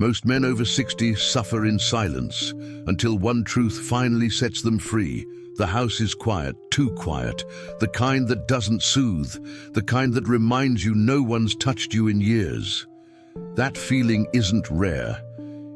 Most men over 60 suffer in silence until one truth finally sets them free. The house is quiet, too quiet, the kind that doesn't soothe, the kind that reminds you no one's touched you in years. That feeling isn't rare.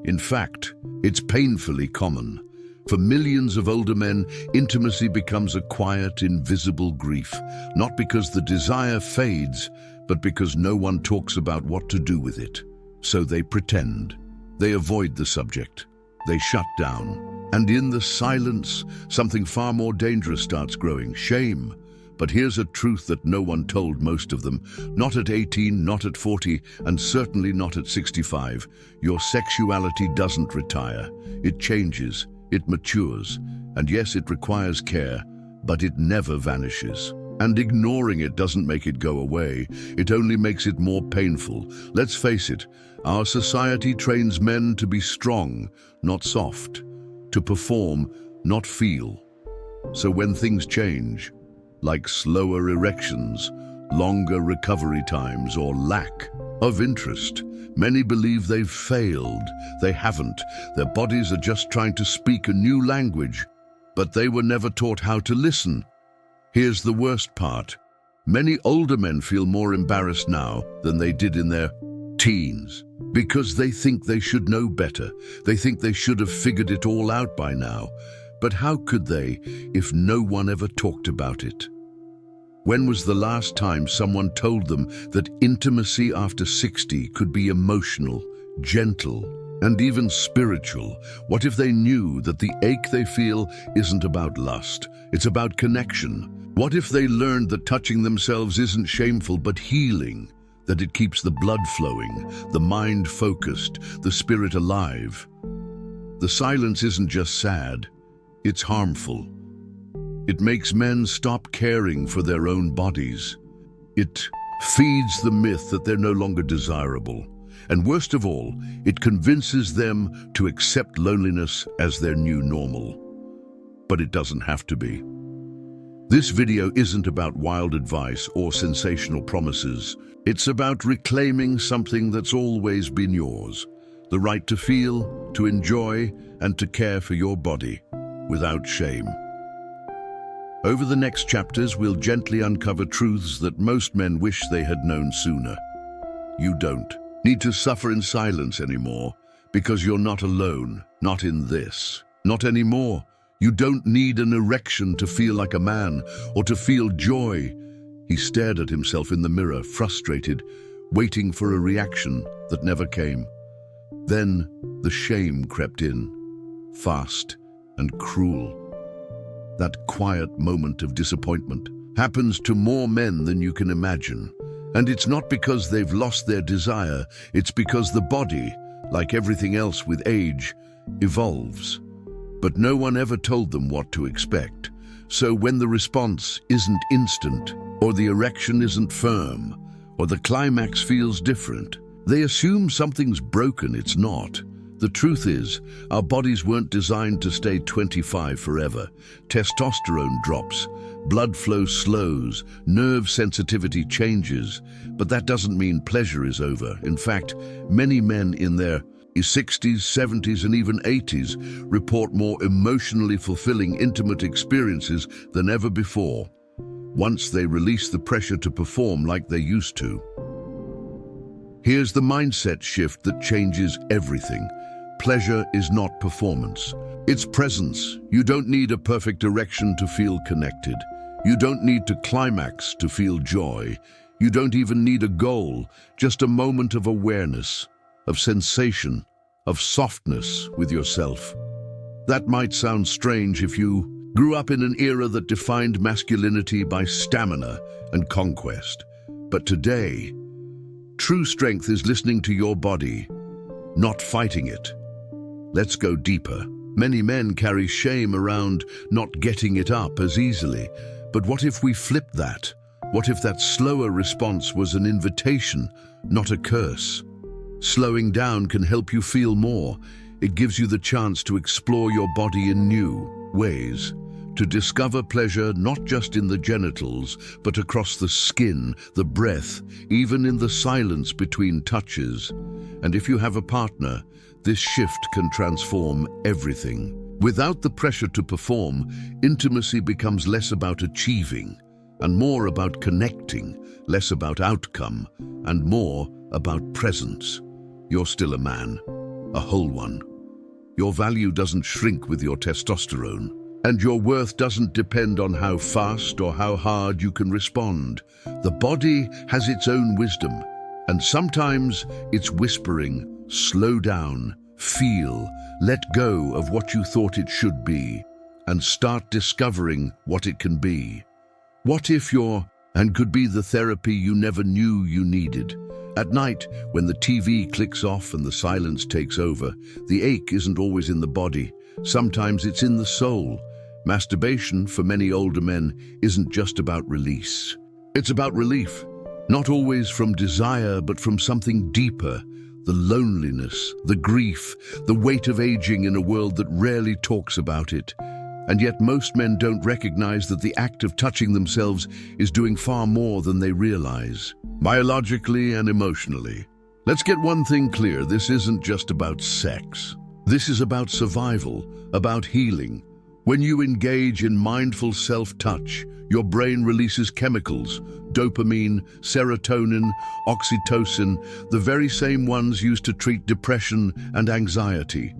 In fact, it's painfully common. For millions of older men, intimacy becomes a quiet, invisible grief, not because the desire fades, but because no one talks about what to do with it. So they pretend. They avoid the subject. They shut down. And in the silence, something far more dangerous starts growing: shame. But here's a truth that no one told most of them. Not at 18, not at 40, and certainly not at 65. Your sexuality doesn't retire. It changes. It matures. And yes, it requires care, but it never vanishes. And ignoring it doesn't make it go away. It only makes it more painful. Let's face it, our society trains men to be strong, not soft, to perform, not feel. So when things change, like slower erections, longer recovery times, or lack of interest, many believe they've failed. They haven't. Their bodies are just trying to speak a new language, but they were never taught how to listen. Here's the worst part. Many older men feel more embarrassed now than they did in their teens, because they think they should know better. They think they should have figured it all out by now. But how could they if no one ever talked about it? When was the last time someone told them that intimacy after 60 could be emotional, gentle, and even spiritual? What if they knew that the ache they feel isn't about lust, it's about connection? What if they learned that touching themselves isn't shameful but healing, that it keeps the blood flowing, the mind focused, the spirit alive? The silence isn't just sad, it's harmful. It makes men stop caring for their own bodies. It feeds the myth that they're no longer desirable. And worst of all, it convinces them to accept loneliness as their new normal. But it doesn't have to be. This video isn't about wild advice or sensational promises. It's about reclaiming something that's always been yours. The right to feel, to enjoy, and to care for your body without shame. Over the next chapters, we'll gently uncover truths that most men wish they had known sooner. You don't need to suffer in silence anymore, because you're not alone, not in this, not anymore. You don't need an erection to feel like a man or to feel joy. He stared at himself in the mirror, frustrated, waiting for a reaction that never came. Then the shame crept in, fast and cruel. That quiet moment of disappointment happens to more men than you can imagine. And it's not because they've lost their desire, it's because the body, like everything else with age, evolves. But no one ever told them what to expect. So when the response isn't instant, or the erection isn't firm, or the climax feels different, they assume something's broken. It's not. The truth is, our bodies weren't designed to stay 25 forever. Testosterone drops, blood flow slows, nerve sensitivity changes, but that doesn't mean pleasure is over. In fact, many men in their 60s, 70s, and even 80s report more emotionally fulfilling, intimate experiences than ever before, once they release the pressure to perform like they used to. Here's the mindset shift that changes everything. Pleasure is not performance. It's presence. You don't need a perfect erection to feel connected. You don't need to climax to feel joy. You don't even need a goal, just a moment of awareness, of sensation, of softness with yourself. That might sound strange if you grew up in an era that defined masculinity by stamina and conquest. But today, true strength is listening to your body, not fighting it. Let's go deeper. Many men carry shame around not getting it up as easily. But what if we flipped that? What if that slower response was an invitation, not a curse? Slowing down can help you feel more. It gives you the chance to explore your body in new ways, to discover pleasure not just in the genitals, but across the skin, the breath, even in the silence between touches. And if you have a partner, this shift can transform everything. Without the pressure to perform, intimacy becomes less about achieving and more about connecting, less about outcome and more about presence. You're still a man, a whole one. Your value doesn't shrink with your testosterone, and your worth doesn't depend on how fast or how hard you can respond. The body has its own wisdom, and sometimes it's whispering, slow down, feel, let go of what you thought it should be, and start discovering what it can be. What if and could be the therapy you never knew you needed? At night, when the TV clicks off and the silence takes over, the ache isn't always in the body. Sometimes it's in the soul. Masturbation, for many older men, isn't just about release. It's about relief, not always from desire, but from something deeper. The loneliness, the grief, the weight of aging in a world that rarely talks about it. And yet most men don't recognize that the act of touching themselves is doing far more than they realize, biologically and emotionally. Let's get one thing clear, this isn't just about sex. This is about survival, about healing. When you engage in mindful self-touch, your brain releases chemicals, dopamine, serotonin, oxytocin, the very same ones used to treat depression and anxiety.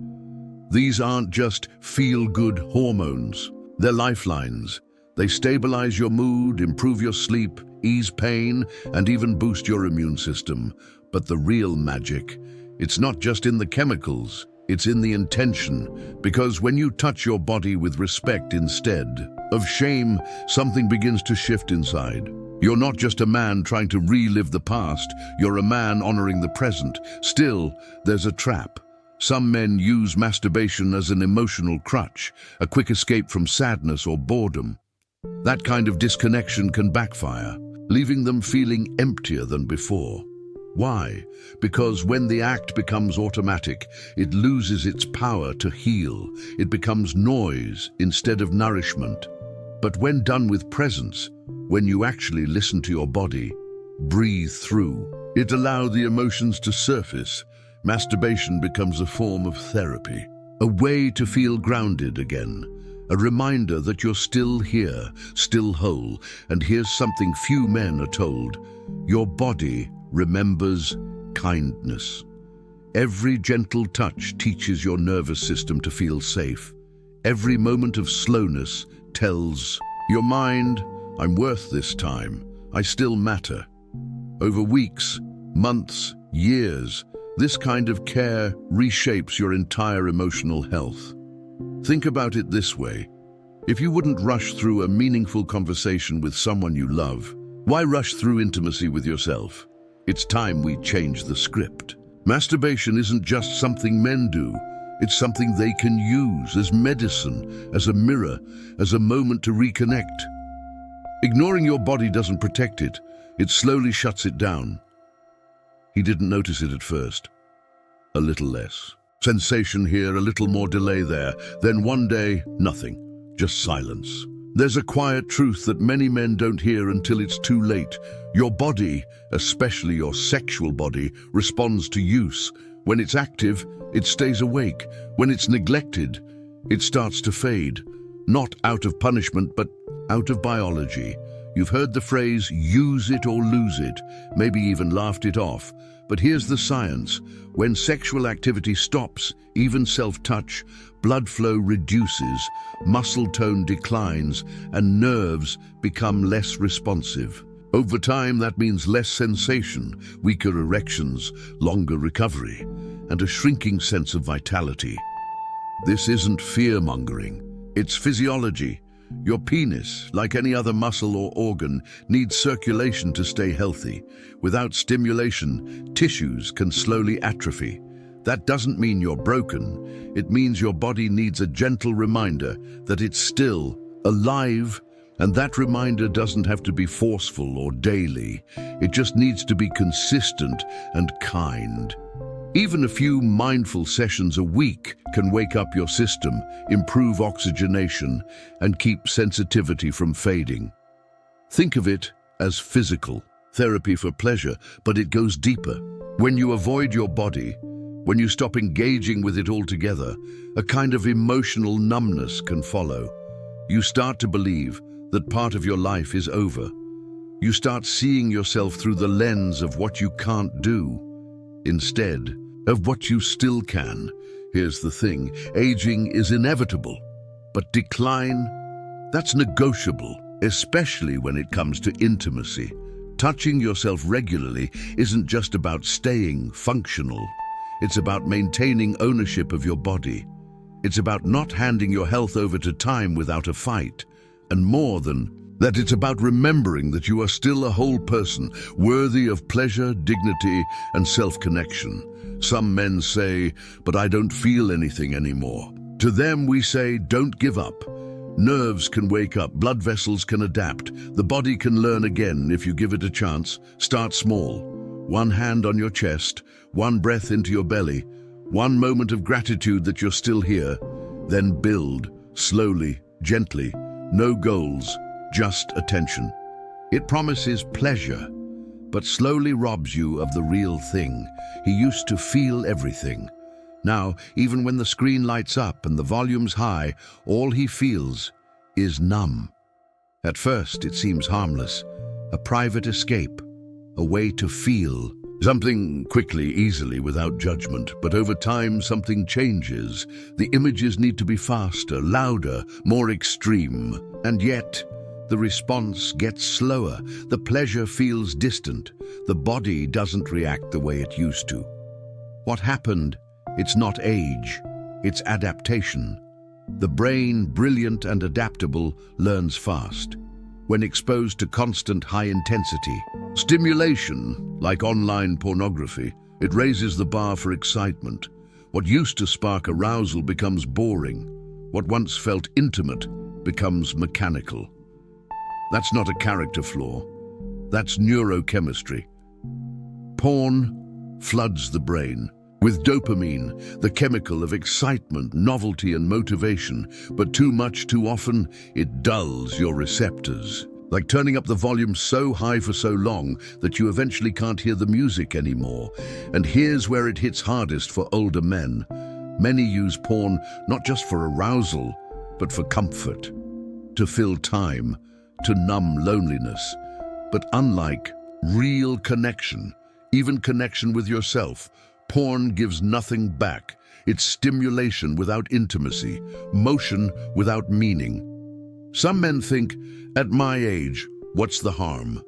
These aren't just feel-good hormones. They're lifelines. They stabilize your mood, improve your sleep, ease pain, and even boost your immune system. But the real magic, it's not just in the chemicals, it's in the intention. Because when you touch your body with respect instead of shame, something begins to shift inside. You're not just a man trying to relive the past, you're a man honoring the present. Still, there's a trap. Some men use masturbation as an emotional crutch, a quick escape from sadness or boredom. That kind of disconnection can backfire, leaving them feeling emptier than before. Why? Because when the act becomes automatic, it loses its power to heal. It becomes noise instead of nourishment. But when done with presence, when you actually listen to your body, breathe through, it allows the emotions to surface. Masturbation becomes a form of therapy, a way to feel grounded again, a reminder that you're still here, still whole. And here's something few men are told: your body remembers kindness. Every gentle touch teaches your nervous system to feel safe. Every moment of slowness tells your mind, I'm worth this time, I still matter. Over weeks, months, years, this kind of care reshapes your entire emotional health. Think about it this way. If you wouldn't rush through a meaningful conversation with someone you love, why rush through intimacy with yourself? It's time we change the script. Masturbation isn't just something men do. It's something they can use as medicine, as a mirror, as a moment to reconnect. Ignoring your body doesn't protect it. It slowly shuts it down. He didn't notice it at first. A little less sensation here, a little more delay there. Then one day, nothing, just silence. There's a quiet truth that many men don't hear until it's too late. Your body, especially your sexual body, responds to use. When it's active, it stays awake. When it's neglected, it starts to fade. Not out of punishment, but out of biology. You've heard the phrase, use it or lose it, maybe even laughed it off. But here's the science. When sexual activity stops, even self-touch, blood flow reduces, muscle tone declines, and nerves become less responsive. Over time, that means less sensation, weaker erections, longer recovery, and a shrinking sense of vitality. This isn't fear-mongering. It's physiology. Your penis, like any other muscle or organ, needs circulation to stay healthy. Without stimulation, tissues can slowly atrophy. That doesn't mean you're broken. It means your body needs a gentle reminder that it's still alive, and that reminder doesn't have to be forceful or daily. It just needs to be consistent and kind. Even a few mindful sessions a week can wake up your system, improve oxygenation, and keep sensitivity from fading. Think of it as physical therapy for pleasure, but it goes deeper. When you avoid your body, when you stop engaging with it altogether, a kind of emotional numbness can follow. You start to believe that part of your life is over. You start seeing yourself through the lens of what you can't do, instead of what you still can. Here's the thing, aging is inevitable, but decline, that's negotiable, especially when it comes to intimacy. Touching yourself regularly isn't just about staying functional. It's about maintaining ownership of your body. It's about not handing your health over to time without a fight. And more than that, it's about remembering that you are still a whole person, worthy of pleasure, dignity, and self-connection. Some men say, "But I don't feel anything anymore." To them we say, don't give up. Nerves can wake up, blood vessels can adapt, the body can learn again if you give it a chance. Start small. One hand on your chest, one breath into your belly, one moment of gratitude that you're still here. Then build, slowly, gently. No goals, just attention. It promises pleasure, but slowly robs you of the real thing. He used to feel everything. Now, even when the screen lights up and the volume's high, all he feels is numb. At first, it seems harmless, a private escape, a way to feel something quickly, easily, without judgment. But over time, something changes. The images need to be faster, louder, more extreme. And yet, the response gets slower. The pleasure feels distant. The body doesn't react the way it used to. What happened? It's not age, it's adaptation. The brain, brilliant and adaptable, learns fast. When exposed to constant high-intensity stimulation, like online pornography, it raises the bar for excitement. What used to spark arousal becomes boring. What once felt intimate becomes mechanical. That's not a character flaw. That's neurochemistry. Porn floods the brain with dopamine, the chemical of excitement, novelty, and motivation. But too much, too often, it dulls your receptors. Like turning up the volume so high for so long that you eventually can't hear the music anymore. And here's where it hits hardest for older men. Many use porn not just for arousal, but for comfort, to fill time, to numb loneliness. But unlike real connection, even connection with yourself, porn gives nothing back. It's stimulation without intimacy, motion without meaning. Some men think, at my age, what's the harm?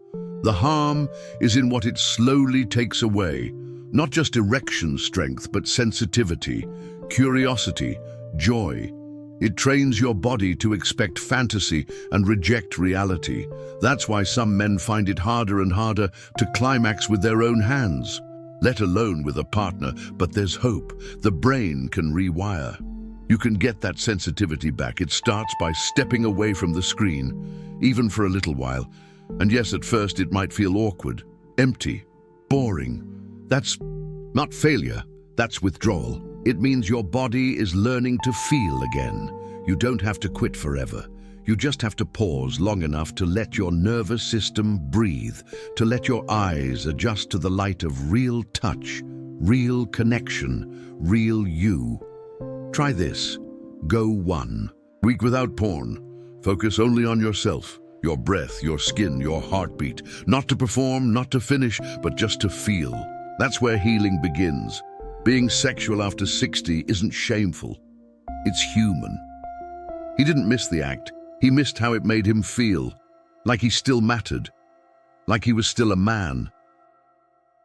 The harm is in what it slowly takes away. Not just erection strength, but sensitivity, curiosity, joy. It trains your body to expect fantasy and reject reality. That's why some men find it harder and harder to climax with their own hands, let alone with a partner. But there's hope. The brain can rewire. You can get that sensitivity back. It starts by stepping away from the screen, even for a little while. And yes, at first it might feel awkward, empty, boring. That's not failure, that's withdrawal. It means your body is learning to feel again. You don't have to quit forever. You just have to pause long enough to let your nervous system breathe, to let your eyes adjust to the light of real touch, real connection, real you. Try this. Go 1 week without porn. Focus only on yourself, your breath, your skin, your heartbeat. Not to perform, not to finish, but just to feel. That's where healing begins. Being sexual after 60 isn't shameful. It's human. He didn't miss the act. He missed how it made him feel. Like he still mattered. Like he was still a man.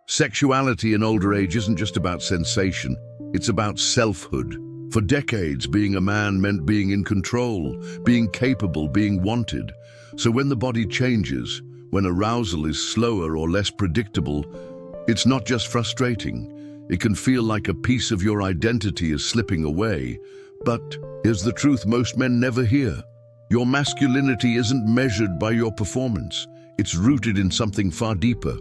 Sexuality in older age isn't just about sensation. It's about selfhood. For decades, being a man meant being in control, being capable, being wanted. So when the body changes, when arousal is slower or less predictable, it's not just frustrating. It can feel like a piece of your identity is slipping away. But here's the truth most men never hear. Your masculinity isn't measured by your performance. It's rooted in something far deeper.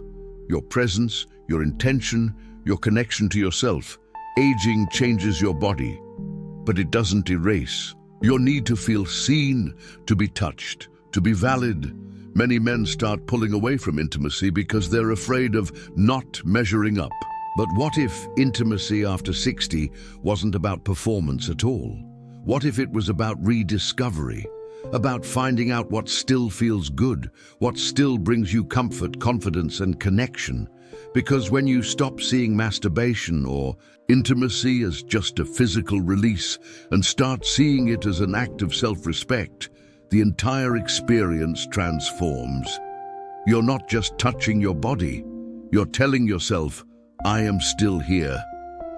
Your presence, your intention, your connection to yourself. Aging changes your body, but it doesn't erase your need to feel seen, to be touched, to be valid. Many men start pulling away from intimacy because they're afraid of not measuring up. But what if intimacy after 60 wasn't about performance at all? What if it was about rediscovery, about finding out what still feels good, what still brings you comfort, confidence, and connection? Because when you stop seeing masturbation or intimacy as just a physical release and start seeing it as an act of self-respect, the entire experience transforms. You're not just touching your body, you're telling yourself, I am still here.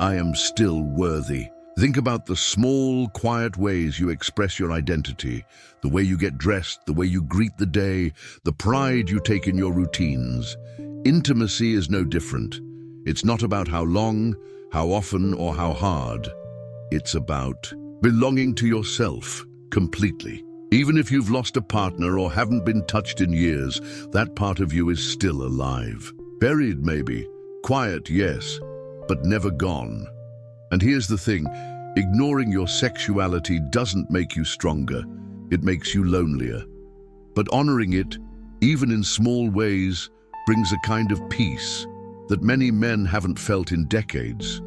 I am still worthy. Think about the small, quiet ways you express your identity, the way you get dressed, the way you greet the day, the pride you take in your routines. Intimacy is no different. It's not about how long, how often, or how hard. It's about belonging to yourself completely. Even if you've lost a partner or haven't been touched in years, that part of you is still alive. Buried, maybe. Quiet, yes, but never gone. And here's the thing, ignoring your sexuality doesn't make you stronger, it makes you lonelier. But honoring it, even in small ways, brings a kind of peace that many men haven't felt in decades.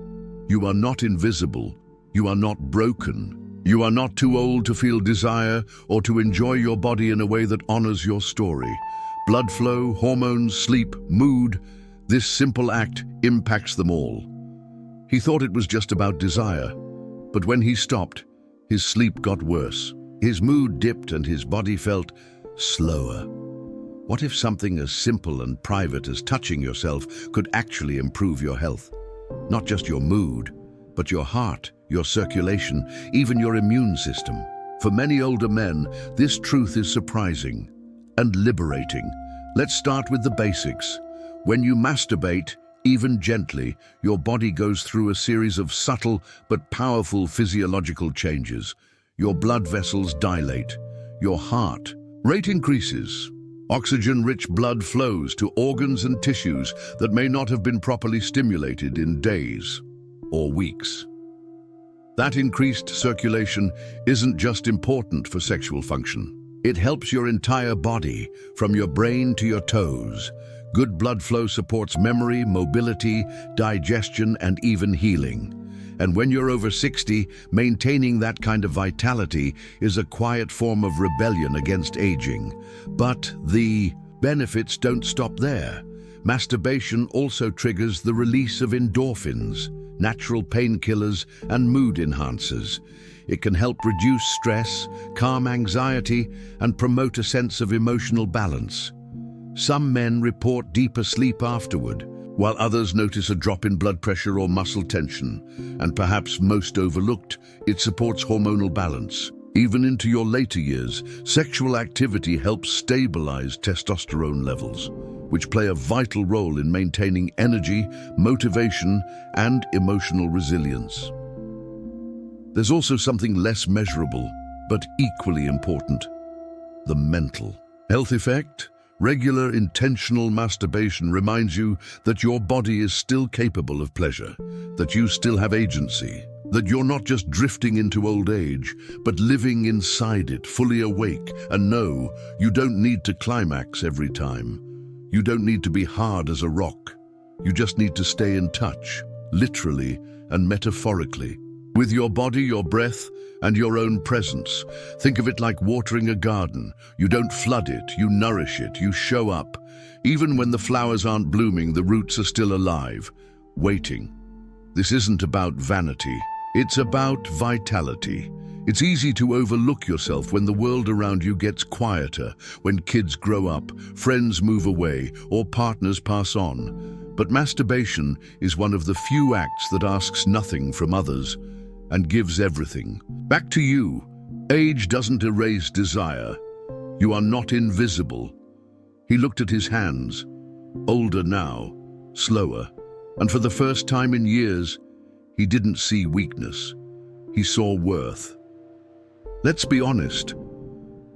You are not invisible, you are not broken, you are not too old to feel desire or to enjoy your body in a way that honors your story. Blood flow, hormones, sleep, mood, this simple act impacts them all. He thought it was just about desire, but when he stopped, his sleep got worse. His mood dipped and his body felt slower. What if something as simple and private as touching yourself could actually improve your health? Not just your mood, but your heart, your circulation, even your immune system. For many older men, this truth is surprising and liberating. Let's start with the basics. When you masturbate, even gently, your body goes through a series of subtle but powerful physiological changes. Your blood vessels dilate, your heart rate increases. Oxygen-rich blood flows to organs and tissues that may not have been properly stimulated in days or weeks. That increased circulation isn't just important for sexual function. It helps your entire body, from your brain to your toes. Good blood flow supports memory, mobility, digestion, and even healing. And when you're over 60, maintaining that kind of vitality is a quiet form of rebellion against aging. But the benefits don't stop there. Masturbation also triggers the release of endorphins, natural painkillers, and mood enhancers. It can help reduce stress, calm anxiety, and promote a sense of emotional balance. Some men report deeper sleep afterward, while others notice a drop in blood pressure or muscle tension. And perhaps most overlooked, it supports hormonal balance. Even into your later years, sexual activity helps stabilize testosterone levels, which play a vital role in maintaining energy, motivation, and emotional resilience. There's also something less measurable, but equally important: the mental health effect. Regular, intentional masturbation reminds you that your body is still capable of pleasure, that you still have agency, that you're not just drifting into old age, but living inside it, fully awake. And no, you don't need to climax every time. You don't need to be hard as a rock. You just need to stay in touch, literally and metaphorically, with your body, your breath, and your own presence. Think of it like watering a garden. You don't flood it, you nourish it, you show up. Even when the flowers aren't blooming, the roots are still alive, waiting. This isn't about vanity, it's about vitality. It's easy to overlook yourself when the world around you gets quieter, when kids grow up, friends move away, or partners pass on. But masturbation is one of the few acts that asks nothing from others and gives everything back to you. Age doesn't erase desire. You are not invisible. He looked at his hands, older now, slower, and for the first time in years, he didn't see weakness. He saw worth. Let's be honest,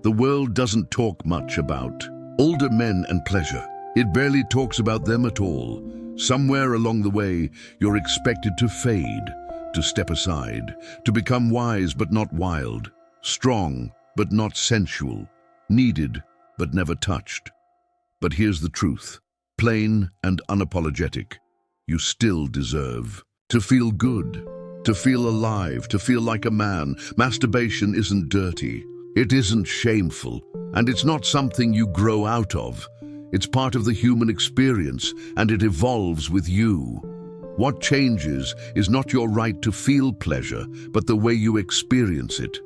the world doesn't talk much about older men and pleasure. It barely talks about them at all. Somewhere along the way, you're expected to fade, to step aside, to become wise but not wild, strong but not sensual, needed but never touched. But here's the truth, plain and unapologetic. You still deserve to feel good, to feel alive, to feel like a man. Masturbation isn't dirty, it isn't shameful, and it's not something you grow out of. It's part of the human experience, and it evolves with you. What changes is not your right to feel pleasure, but the way you experience it.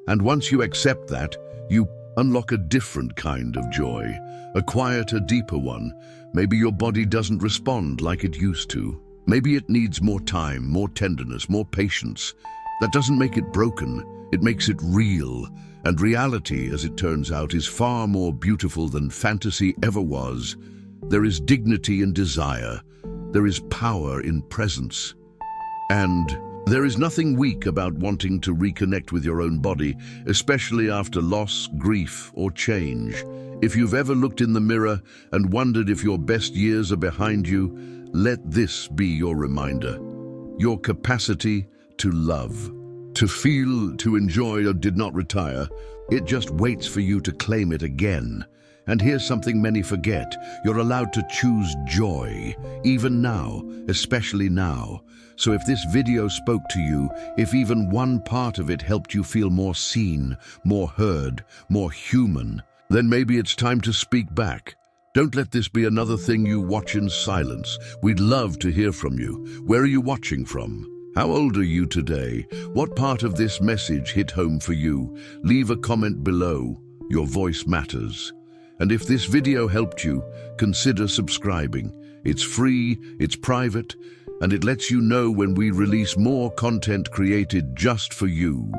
And once you accept that, you unlock a different kind of joy, a quieter, deeper one. Maybe your body doesn't respond like it used to. Maybe it needs more time, more tenderness, more patience. That doesn't make it broken, it makes it real. And reality, as it turns out, is far more beautiful than fantasy ever was. There is dignity in desire. There is power in presence. And there is nothing weak about wanting to reconnect with your own body, especially after loss, grief, or change. If you've ever looked in the mirror and wondered if your best years are behind you, let this be your reminder. Your capacity to love, to feel, to enjoy, did not retire. It just waits for you to claim it again. And here's something many forget. You're allowed to choose joy, even now, especially now. So if this video spoke to you, if even one part of it helped you feel more seen, more heard, more human, then maybe it's time to speak back. Don't let this be another thing you watch in silence. We'd love to hear from you. Where are you watching from? How old are you today? What part of this message hit home for you? Leave a comment below. Your voice matters. And if this video helped you, consider subscribing. It's free, it's private, and it lets you know when we release more content created just for you.